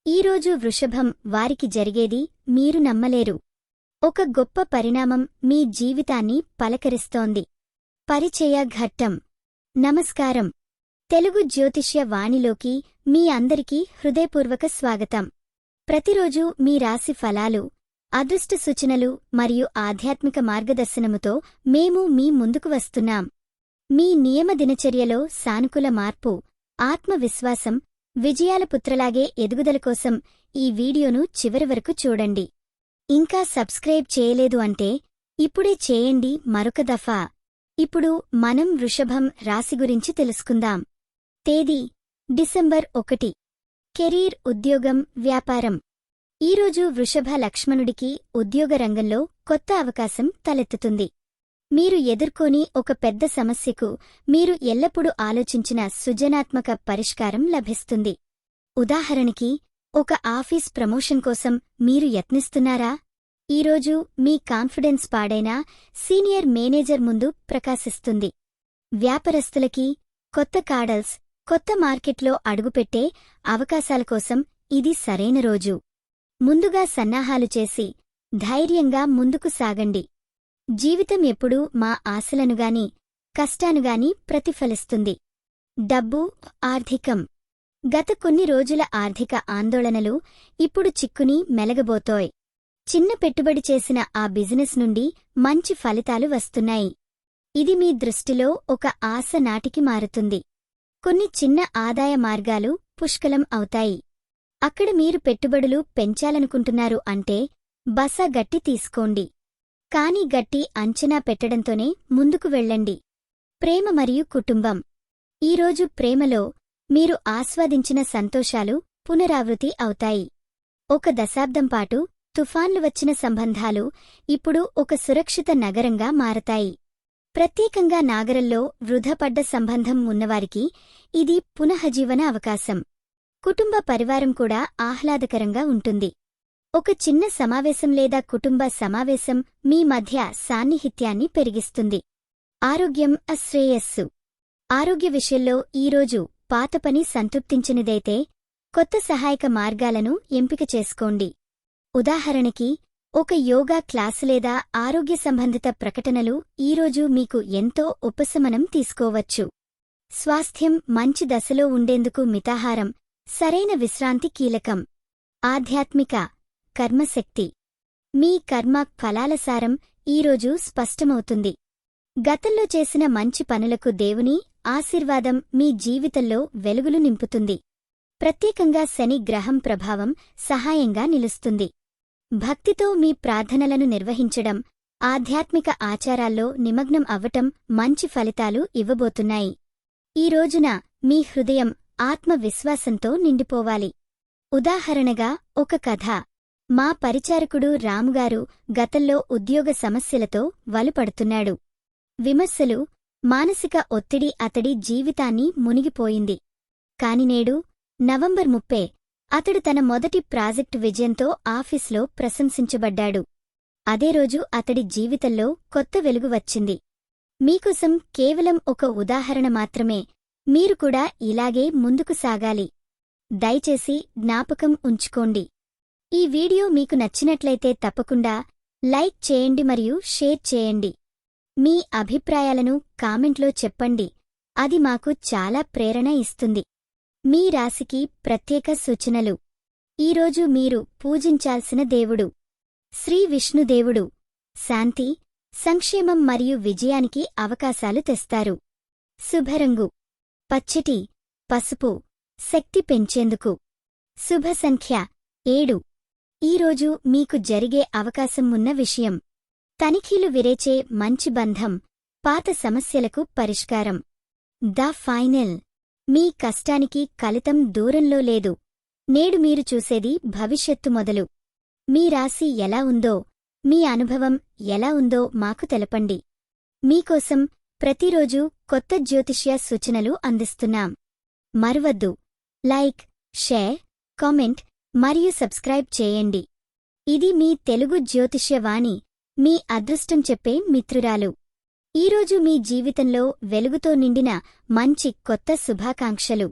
ఈరోజు వృషభం వారికి జరిగేది మీరు నమ్మలేరు. ఒక గొప్ప పరిణామం మీ జీవితాన్ని పలకరిస్తోంది. పరిచయ ఘట్టం. నమస్కారం. తెలుగు జ్యోతిష్య వాణిలోకి మీ అందరికీ హృదయపూర్వక స్వాగతం. ప్రతిరోజూ మీ రాశి ఫలాలు, అదృష్ట సూచనలు మరియు ఆధ్యాత్మిక మార్గదర్శనముతో మేము మీ ముందుకు వస్తున్నాం. మీ నియమ దినచర్యలో సానుకూల మార్పు, ఆత్మవిశ్వాసం, విజయాల పుత్రలాగే ఎదుగుదల కోసం ఈ వీడియోను చివరి వరకు చూడండి. ఇంకా సబ్స్క్రైబ్ చేయలేదు అంటే ఇప్పుడే చేయండి మరొక దఫా. ఇప్పుడు మనం వృషభం రాశి గురించి తెలుసుకుందాం. తేదీ డిసెంబర్ 1. కెరీర్, ఉద్యోగం, వ్యాపారం. ఈరోజు వృషభ లక్ష్మణుడికి ఉద్యోగ రంగంలో కొత్త అవకాశం తలెత్తుతుంది. మీరు ఎదుర్కోని ఒక పెద్ద సమస్యకు మీరు ఎల్లప్పుడూ ఆలోచించిన సృజనాత్మక పరిష్కారం లభిస్తుంది. ఉదాహరణకి, ఒక ఆఫీస్ ప్రమోషన్ కోసం మీరు యత్నిస్తున్నారా? ఈరోజు మీ కాన్ఫిడెన్స్ పాడైనా సీనియర్ మేనేజర్ ముందు ప్రకాశిస్తుంది. వ్యాపారస్తులకి కొత్త కాడల్స్, కొత్త మార్కెట్లో అడుగుపెట్టే అవకాశాల కోసం ఇది సరైన రోజు. ముందుగా సన్నాహాలు చేసి ధైర్యంగా ముందుకు సాగండి. జీవితం ఎప్పుడూ మా ఆశలనుగాని, కష్టానుగాని ప్రతిఫలిస్తుంది. డబ్బు, ఆర్థికం. గత కొన్ని రోజుల ఆర్థిక ఆందోళనలు ఇప్పుడు చిక్కుని మెలగబోతోయ్. చిన్న పెట్టుబడి చేసిన ఆ బిజినెస్ నుండి మంచి ఫలితాలు వస్తున్నాయి. ఇది మీ దృష్టిలో ఒక ఆశ నాటికి మారుతుంది. కొన్ని చిన్న ఆదాయ మార్గాలు పుష్కలం అవుతాయి. అక్కడ మీరు పెట్టుబడులు పెంచాలనుకుంటున్నారు అంటే బస గట్టి తీసుకోండి. కానీ గట్టి అంచనా పెట్టడంతోనే ముందుకు వెళ్ళండి. ప్రేమ మరియు కుటుంబం. ఈరోజు ప్రేమలో మీరు ఆస్వాదించిన సంతోషాలు పునరావృతి అవుతాయి. ఒక దశాబ్దం పాటు తుఫాన్లు వచ్చిన సంబంధాలు ఇప్పుడు ఒక సురక్షిత నగరంగా మారతాయి. ప్రత్యేకంగా నాగరంలో వృధపడ్డ సంబంధం ఉన్నవారికి ఇది పునఃజీవన అవకాశం. కుటుంబ పరివారం కూడా ఆహ్లాదకరంగా ఉంటుంది. ఒక చిన్న సమావేశం లేదా కుటుంబ సమావేశం మీ మధ్య సాన్నిహిత్యాన్ని పెరిగిస్తుంది. ఆరోగ్యం, అశ్రేయస్సు. ఆరోగ్య విషయంలో ఈరోజు పాత పని సంతృప్తించనిదైతే కొత్త సహాయక మార్గాలను ఎంపిక చేసుకోండి. ఉదాహరణకి, ఒక యోగా క్లాసు లేదా ఆరోగ్య సంబంధిత ప్రకటనలు ఈరోజు మీకు ఎంతో ఉపశమనం తీసుకోవచ్చు. స్వాస్థ్యం మంచి దశలో ఉండేందుకు మితాహారం, సరైన విశ్రాంతి కీలకం. ఆధ్యాత్మిక, కర్మశక్తి. మీ కర్మ ఫలాల సారం ఈరోజు స్పష్టమవుతుంది. గతంలో చేసిన మంచి పనులకు దేవుని ఆశీర్వాదం మీ జీవితంలో వెలుగులు నింపుతుంది. ప్రత్యేకంగా శని గ్రహం ప్రభావం సహాయంగా నిలుస్తుంది. భక్తితో మీ ప్రార్థనలను నిర్వహించడం, ఆధ్యాత్మిక ఆచారాల్లో నిమగ్నం అవ్వటం మంచి ఫలితాలు ఇవ్వబోతున్నాయి. ఈ రోజున మీ హృదయం ఆత్మవిశ్వాసంతో నిండిపోవాలి. ఉదాహరణగా, ఒక కథ. మా పరిచారకుడు రాముగారు గతంలో ఉద్యోగ సమస్యలతో వలుపడుతున్నాడు. విమర్శలు, మానసిక ఒత్తిడి అతడి జీవితాన్ని మునిగిపోయింది. కాని నేడు నవంబర్ 30 అతడు తన మొదటి ప్రాజెక్టు విజయంతో ఆఫీస్లో ప్రశంసించబడ్డాడు. అదే రోజు అతడి జీవితంలో కొత్త వెలుగు వచ్చింది. మీకోసం కేవలం ఒక ఉదాహరణ మాత్రమే. మీరు కూడా ఇలాగే ముందుకు సాగాలి. దయచేసి జ్ఞాపకం ఉంచుకోండి. ఈ వీడియో మీకు నచ్చినట్లయితే తప్పకుండా లైక్ చేయండి మరియు షేర్ చేయండి. మీ అభిప్రాయాలను కామెంట్లో చెప్పండి. అది మాకు చాలా ప్రేరణ ఇస్తుంది. మీ రాశికి ప్రత్యేక సూచనలు. ఈరోజు మీరు పూజించాల్సిన దేవుడు శ్రీ విష్ణుదేవుడు. శాంతి, సంక్షేమం మరియు విజయానికి అవకాశాలు తెస్తారు. శుభరంగు పచ్చటి, పసుపు, శక్తి పెంచేందుకు. శుభ సంఖ్య 7. ఈరోజు మీకు జరిగే అవకాశం ఉన్న విషయం. తనిఖీలు విరేచే మంచి బంధం, పాత సమస్యలకు పరిష్కారం. The final. మీ కష్టానికి ఫలితం దూరంలో లేదు. నేడు మీరు చూసేది భవిష్యత్తు మొదలు. మీ రాశి ఎలా ఉందో, మీ అనుభవం ఎలా ఉందో మాకు తెలపండి. మీకోసం ప్రతిరోజూ కొత్త జ్యోతిష్య సూచనలు అందిస్తున్నాం. మరువద్దు, లైక్, షేర్, కామెంట్ మరియు సబ్స్క్రైబ్ చేయండి. ఇది మీ తెలుగు జ్యోతిష్య వాణి, మీ అదృష్టం చెప్పే మిత్రురాలు. ఈరోజు మీ జీవితంలో వెలుగుతో నిండిన మంచి కొత్త శుభాకాంక్షలు.